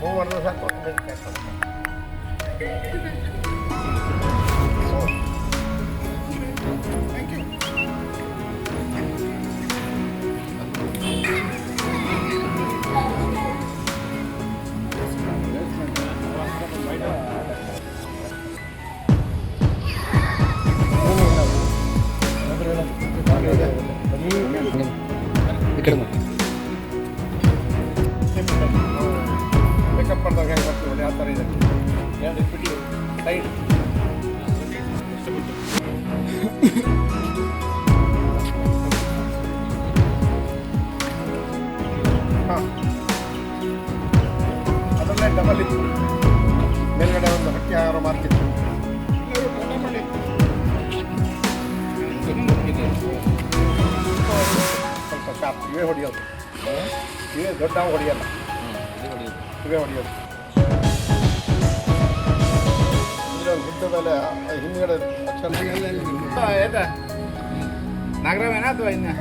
Move ಮಾಡಿದ್ರೆ ಸಾಕು. Makeup ಮಾಡಿದಾಗ ಹೆಂಗೆ ಬರ್ತೀವಿ ನೋಡಿ ಆ ಥರ ಇದೆ. ಎರಡು ಬಿಟ್ಟು ಸೈಡ್ ಹಾಂ ಅದರಲ್ಲೇ ಡಬಲ್ ಇತ್ತು. ಮೇಲ್ಗಡೆ ಒಂದು ಹಕ್ಕಿ ಯಾರು ಮಾರ್ತಿತ್ತು. ಸ್ವಲ್ಪ ಶಾಪ್ ಇವೇ ಹೊಡಿಯೋದು. ಇವೇ ದೊಡ್ಡ ಹೊಡಿಯಲ್ಲ, ಇವೇ ಹೊಡಿಯೋದು. ಅಂದರೆ ಗುಡ್ಡ ಮೇಲೆ ಹಿಂದ್ಗಡೆ ನಾಗರಾವೇನ ಅಥವಾ ಇನ್ನು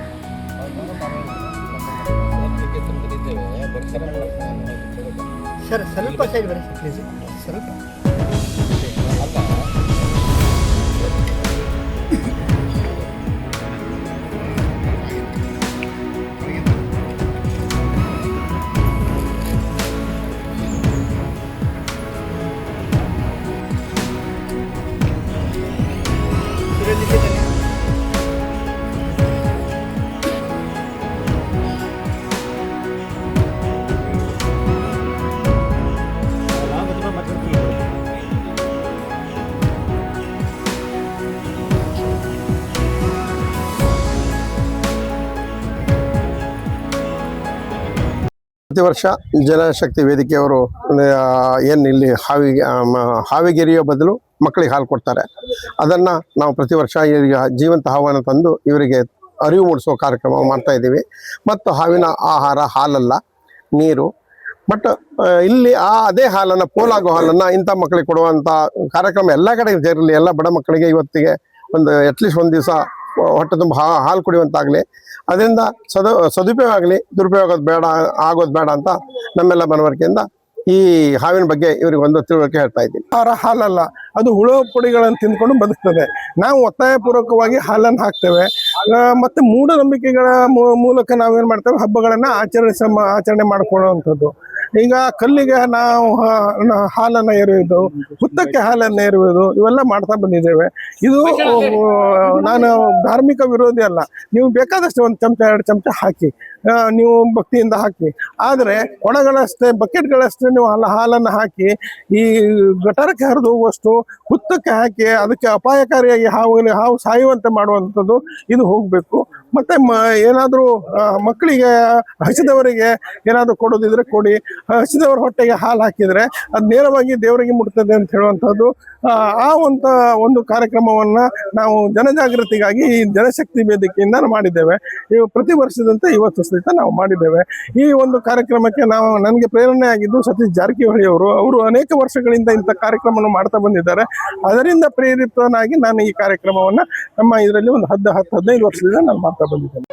ಸರ್ ಸ್ವಲ್ಪ ಸೈಡ್ ಬನ್ನಿ ಸರ್ ಪ್ಲೀಸ್. ಸ್ವಲ್ಪ ಪ್ರತಿ ವರ್ಷ ಜನಶಕ್ತಿ ವೇದಿಕೆಯವರು ಏನು ಇಲ್ಲಿ ಹಾವಿಗೆರೆಯೋ ಬದಲು ಮಕ್ಕಳಿಗೆ ಹಾಲು ಕೊಡ್ತಾರೆ. ಅದನ್ನು ನಾವು ಪ್ರತಿ ವರ್ಷ ಈಗ ಜೀವಂತ ಹಾವನ್ನು ತಂದು ಇವರಿಗೆ ಅರಿವು ಮೂಡಿಸೋ ಕಾರ್ಯಕ್ರಮ ಮಾಡ್ತಾ ಇದ್ದೀವಿ. ಮತ್ತು ಹಾವಿನ ಆಹಾರ ಹಾಲಲ್ಲ, ನೀರು. ಬಟ್ ಇಲ್ಲಿ ಅದೇ ಹಾಲನ್ನು, ಪೋಲಾಗೋ ಹಾಲನ್ನು ಇಂಥ ಮಕ್ಕಳಿಗೆ ಕೊಡುವಂಥ ಕಾರ್ಯಕ್ರಮ ಎಲ್ಲ ಕಡೆ ಸೇರಲಿ. ಎಲ್ಲ ಬಡ ಮಕ್ಕಳಿಗೆ ಇವತ್ತಿಗೆ ಒಂದು ಅಟ್ಲೀಸ್ಟ್ ಒಂದು ದಿವಸ ಹೊಟ್ಟೆ ತುಂಬ ಹಾಲು ಕುಡಿಯುವಂತಾಗಲಿ. ಅದರಿಂದ ಸದುಪಯೋಗ ಆಗಲಿ, ದುರುಪಯೋಗ ಆಗೋದು ಬೇಡ ಅಂತ ನಮ್ಮೆಲ್ಲ ಮನವರಿಕೆಯಿಂದ ಈ ಹಾವಿನ ಬಗ್ಗೆ ಇವರಿಗೆ ಒಂದು ತಿಳುವಳಿಕೆ ಹೇಳ್ತಾ ಇದ್ದೀನಿ. ಹಾಲಲ್ಲ, ಅದು ಹುಳು ಪುಡಿಗಳನ್ನು ತಿಂದ್ಕೊಂಡು ಬದುಕ್ತದೆ. ನಾವು ಒತ್ತಾಯಪೂರ್ವಕವಾಗಿ ಹಾಲನ್ನು ಹಾಕ್ತೇವೆ. ಮತ್ತು ಮೂಢನಂಬಿಕೆಗಳ ಮೂಲಕ ನಾವೇನು ಮಾಡ್ತೇವೆ, ಹಬ್ಬಗಳನ್ನು ಆಚರಣೆ ಮಾಡಿಕೊಳ್ಳುವಂಥದ್ದು. ಈಗ ಕಲ್ಲಿಗೆ ನಾವು ಹಾಲನ್ನು ಎರೆಯುವುದು, ಹುತ್ತಕ್ಕೆ ಹಾಲನ್ನು ಎರೆಯುವುದು, ಇವೆಲ್ಲ ಮಾಡ್ತಾ ಬಂದಿದ್ದೇವೆ. ಇದು ನಾನು ಧಾರ್ಮಿಕ ವಿರೋಧಿ ಅಲ್ಲ. ನೀವು ಬೇಕಾದಷ್ಟು ಒಂದು ಚಮಚ 2 ಚಮಚ ಹಾಕಿ, ನೀವು ಭಕ್ತಿಯಿಂದ ಹಾಕಿ. ಆದರೆ ಕೊಡಗಳಷ್ಟೇ, ಬಕೆಟ್ಗಳಷ್ಟೇ ನೀವು ಹಾಲನ್ನು ಹಾಕಿ ಈ ಗಟಾರಕ್ಕೆ ಹರಿದು ಹೋಗುವಷ್ಟು ಹುತ್ತಕ್ಕೆ ಹಾಕಿ ಅದಕ್ಕೆ ಅಪಾಯಕಾರಿಯಾಗಿ ಹಾವು ಸಾಯುವಂತೆ ಮಾಡುವಂಥದ್ದು ಇದು ಹೋಗಬೇಕು. ಮತ್ತು ಏನಾದರೂ ಮಕ್ಕಳಿಗೆ, ಹಸಿದವರಿಗೆ ಏನಾದರೂ ಕೊಡೋದಿದ್ರೆ ಕೊಡಿ. ಹಸಿದವರ ಹೊಟ್ಟೆಗೆ ಹಾಲು ಹಾಕಿದರೆ ಅದು ನೇರವಾಗಿ ದೇವರಿಗೆ ಮುಟ್ತದೆ ಅಂತ ಹೇಳುವಂಥದ್ದು ಒಂದು ಕಾರ್ಯಕ್ರಮವನ್ನು ನಾವು ಜನಜಾಗೃತಿಗಾಗಿ ಈ ಜನಶಕ್ತಿ ವೇದಿಕೆಯಿಂದ ಮಾಡಿದ್ದೇವೆ. ಪ್ರತಿ ವರ್ಷದಂತೆ ಇವತ್ತು ಸಹಿತ ನಾವು ಮಾಡಿದ್ದೇವೆ. ಈ ಒಂದು ಕಾರ್ಯಕ್ರಮಕ್ಕೆ ನನಗೆ ಪ್ರೇರಣೆ ಆಗಿದ್ದು ಸತೀಶ್ ಜಾರಕಿಹೊಳಿ ಅವರು ಅನೇಕ ವರ್ಷಗಳಿಂದ ಇಂಥ ಕಾರ್ಯಕ್ರಮವನ್ನು ಮಾಡ್ತಾ ಬಂದಿದ್ದಾರೆ. ಅದರಿಂದ ಪ್ರೇರಿತನಾಗಿ ನಾನು ಈ ಕಾರ್ಯಕ್ರಮವನ್ನು ನಮ್ಮ ಇದರಲ್ಲಿ ಒಂದು 10-15 ವರ್ಷದಿಂದ ನಾನು ಮಾಡ್ತಾ ಬಂದಿದ್ದೇನೆ.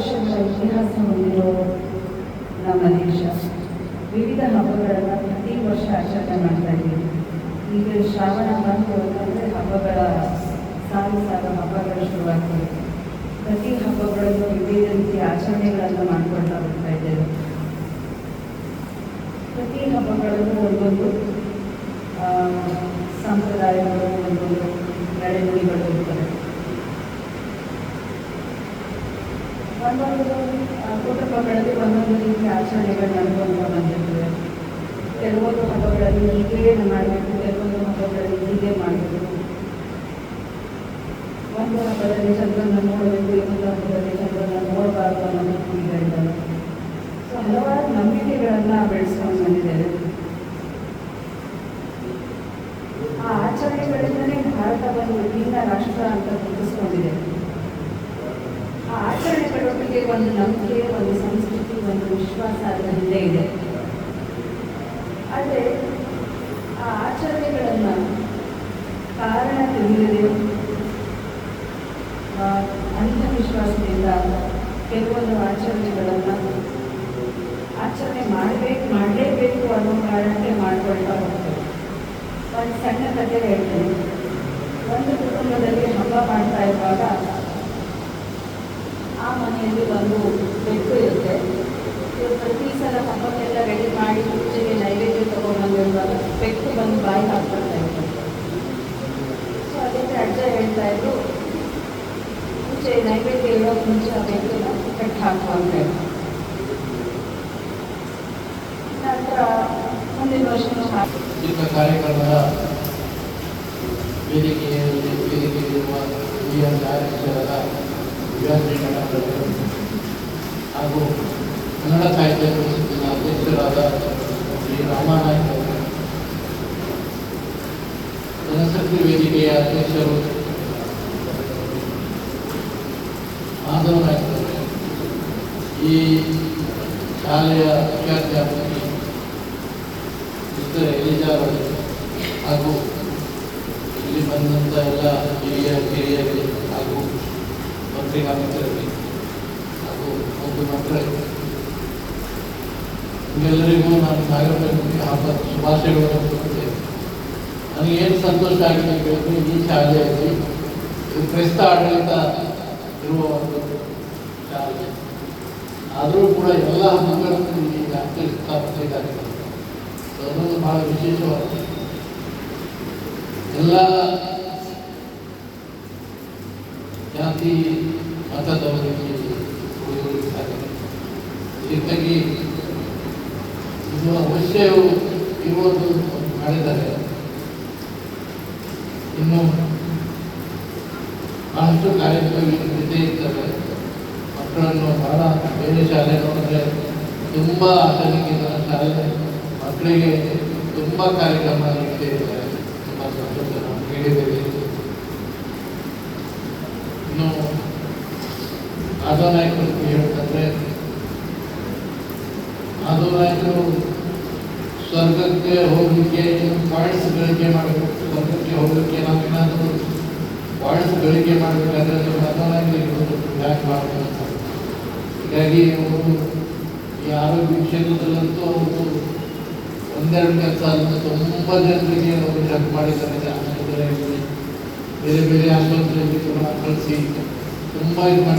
ವರ್ಷಗಳ ಇತಿಹಾಸ ಹೊಂದಿರೋ ನಮ್ಮ ದೇಶ ವಿವಿಧ ಹಬ್ಬಗಳನ್ನು ಪ್ರತಿ ವರ್ಷ ಆಚರಣೆ ಮಾಡ್ತಾ ಇದ್ದೀವಿ. ಈಗ ಶ್ರಾವಣ ಬಂತು ಅಂತಂದರೆ ಹಬ್ಬಗಳ ಸಾಲು ಹಬ್ಬಗಳು ಶುರುವಾಗ್ತವೆ. ಪ್ರತಿ ಹಬ್ಬಗಳಲ್ಲೂ ವಿವಿಧ ರೀತಿಯ ಆಚರಣೆಗಳನ್ನು ಮಾಡಿಕೊಳ್ತಾ ಹೋಗ್ತಾ ಇದ್ದೇವೆ. ಪ್ರತಿ ಹಬ್ಬಗಳಲ್ಲೂ ಒಂದೊಂದು ಸಂಪ್ರದಾಯಗಳು, ಒಂದೊಂದು ನಡೆನುಡಿಗಳು ಇರ್ತವೆ. ಒಂದೊಂದು ಕುಟುಂಬಗಳಲ್ಲಿ ಒಂದೊಂದು ರೀತಿಯ ಆಚರಣೆಗಳು ನಡ್ಕೊಂಡು ಬಂದಿರ್ತವೆ. ಕೆಲವೊಂದು ಹಬ್ಬಗಳಲ್ಲಿ ಹೀಗೆ ಮಾಡಬೇಕು, ಕೆಲವೊಂದು ಹಬ್ಬಗಳಲ್ಲಿ ಹೀಗೆ ಮಾಡಬೇಕು. ಒಂದು ಹಬ್ಬದಲ್ಲಿ ಚಂದ್ರನ ನೋಡಬೇಕು, ಇನ್ನೊಂದು ಹಬ್ಬದಲ್ಲಿ ಚಂದ್ರನ ನೋಡಬಾರ್ದು ಅನ್ನೋದು ಕೂಡಿಗಳಿದ್ದಾವೆ. ಸೊ ಹಲವಾರು ನಂಬಿಕೆಗಳನ್ನು ಬೆಳೆಸ್ಕೊಂಡು ಬಂದಿದ್ದೇವೆ. ಆ ಆಚರಣೆಗಳಿಂದಲೇ ಭಾರತ ಒಂದು ವಿಭಿನ್ನ ರಾಷ್ಟ್ರ ಅಂತ ಗುರುತಿಸ್ಕೊಂಡಿದೆ. ಆ ಆಚರಣೆಗಳೊಟ್ಟಿಗೆ ಒಂದು ನಂಬಿಕೆ, ಒಂದು ಸಂಸ್ಕೃತಿ, ಒಂದು ವಿಶ್ವಾಸ ಅದರ ಹಿಂದೆ ಇದೆ. ಆದರೆ ಆ ಆಚರಣೆಗಳನ್ನು ಕಾರಣ ತಿಳಿಯದೆ ಅಂಧವಿಶ್ವಾಸದಿಂದ ಕೆಲವೊಂದು ಆಚರಣೆಗಳನ್ನು ಮಾಡಲೇಬೇಕು ಅನ್ನೋ ಕಾರಣಕ್ಕೆ ಮಾಡ್ಕೊಳ್ತಾ ಹೋಗ್ತೇವೆ. ಒಂದು ಸಣ್ಣ ಕಥೆ ಹೇಳ್ತೇನೆ. ಒಂದು ಕುಟುಂಬದಲ್ಲಿ ಹಬ್ಬ ಮಾಡ್ತಾ ಇರುವಾಗ ಆ ಮನೆಯಲ್ಲಿ ಒಂದು ಬೆಕ್ಕು ಇರುತ್ತೆ. ಇವರು ಪ್ರತಿ ಸಲ ಹಬ್ಬಕ್ಕೆಲ್ಲ ರೆಡಿ ಮಾಡಿ ಪೂಜೆಗೆ ನೈವೇದ್ಯ ತೊಗೊಂಡ್ಬಂದಿರುವಾಗ ಬೆಕ್ಕು ಬಂದು ಬಾಯಿ ಹಾಕ್ಕೊಳ್ತಾ ಇತ್ತು. ಸೊ ಅದಕ್ಕೆ ಅಜ್ಜ ಹೇಳ್ತಾ ಇದ್ರು, ಪೂಜೆ ನೈವೇದ್ಯ ಇಡೋಕೆ ಮುಂಚೆ ಆ ಬೆಕ್ಕನ್ನ ಕಟ್ಟಿ ಹಾಕುವ ಅಂತ ಹೇಳ್ತಾರೆ. ನಂತರ ಮುಂದಿನ ವರ್ಷನೂ ಇಂಥ ಕಾರ್ಯಕ್ರಮದ ವೇದಿಕೆಯಲ್ಲಿರುವ ಹಿರಿಯ ನ್ಯಾಯಾಧೀಶರಾದ ವಿದ್ಯಾರ್ಥಿಗಳ ಹಾಗೂ ಕನ್ನಡ ಸಾಹಿತ್ಯ ಪರಿಷತ್ತಿನ ಅಧ್ಯಕ್ಷರಾದ ಶ್ರೀ ರಾಮನಾಯ್ಕ ಅವರು, ಜನಶಕ್ತಿ ವೇದಿಕೆಯ ಅಧ್ಯಕ್ಷರು ಮಾಧವ ನಾಯ್ಕ ಅವರು, ಈ ಶಾಲೆಯ ಮುಖ್ಯಾಧ್ಯಾಪಕಿ ಮಿಸ್ಟರ್ ಎಲಿಜಾ ಅವರು, ಹಾಗೂ ಇಲ್ಲಿ ಬಂದಂಥ ಎಲ್ಲ ಹಿರಿಯರಿಗೆ ಹಾಗೂ ಪತ್ರಿಕಾ ಮಿತ್ರರಿಗೆ ಹಾಗೂ ಒಂದು ಮಕ್ಕಳಿಗೆ ನಿಮ್ಮೆಲ್ಲರಿಗೂ ನಾನು ನಾಗರಪಂಚಮಿ ಹಬ್ಬದ ಶುಭಾಶಯಗಳನ್ನು ಕೊಡುತ್ತೇನೆ. ನನಗೇನು ಸಂತೋಷ ಆಗಿದೆ ಹೇಳಿದ್ರೆ, ಈ ಶಾಲೆಯಲ್ಲಿ ಇದು ಕ್ರೈಸ್ತ ಆಡಳಿತ ಇರುವ ಒಂದು ಶಾಲೆ, ಆದರೂ ಕೂಡ ಎಲ್ಲ ಹಬ್ಬಗಳನ್ನು ಈಗ ಆಚರಿಸ್ತಾ ಬರ್ತಿದ್ದಾರೆ. ಅದೊಂದು ಬಹಳ ವಿಶೇಷವಾದ ಎಲ್ಲ ಜಾತಿ ಮತದವರಿಗೆ ಹೀಗಾಗಿ ಇದು ಅವಶ್ಯ ಇರುವುದು ಮಾಡಿದ್ದಾರೆ. ಇನ್ನು ಬಹಳಷ್ಟು ಕಾರ್ಯಕ್ರಮಗಳು ಜೊತೆ ಇರ್ತವೆ. ಮಕ್ಕಳನ್ನು ಬಹಳ ಬೇರೆ ಶಾಲೆ ನೋಡಿದ್ರೆ ತುಂಬ ಆಧುನಿಕ ಶಾಲೆ ಮಕ್ಕಳಿಗೆ ತುಂಬ ಕಾರ್ಯಕ್ರಮ ನೀಡ್ತಾ ಇದ್ದಾರೆ. ತುಂಬ ಸಂತೋಷ ನಾವು ಕೇಳಿದ್ದೇವೆ. ಇನ್ನು ಮಾಧವ ನಾಯಕರು ಹೇಳ್ತಂದ್ರೆ, ಮಾಧವ ನಾಯಕರು ಸ್ವರ್ಗಕ್ಕೆ ಹೋಗಲಿಕ್ಕೆ ಪಾಯಿಂಟ್ಸ್ ಗಳಿಕೆ ಮಾಡಬೇಕು. ಸ್ವರ್ಗಕ್ಕೆ ಹೋಗಲಿಕ್ಕೆ ನಾವೇನಾದರೂ ಪಾಯಿಂಟ್ಸ್ ಗಳಿಕೆ ಮಾಡಬೇಕಾದ್ರೆ ಅದು ಮಾಧವ ನಾಯಕರಿಗೆ ಬ್ಯಾಕ್ ಮಾಡಬೇಕು. ಹೀಗಾಗಿ ಅವರು ಈ ಆರೋಗ್ಯ ಕ್ಷೇತ್ರದಲ್ಲಂತೂ ಅವರು ಒಂದೆರಡು ಕೆಲಸ ಅಲ್ಲ, ತುಂಬ ಜನರಿಗೆ ಅವರು ಹೆಲ್ಪ್ ಮಾಡಿದ್ದಾರೆ. ಆಸ್ಪತ್ರೆಯಲ್ಲಿ ಬೇರೆ ಬೇರೆ ಆಸ್ಪತ್ರೆಯಲ್ಲಿ ಕೂಡ ಕಳಿಸಿ ತುಂಬ ಇದು ಮಾಡಿ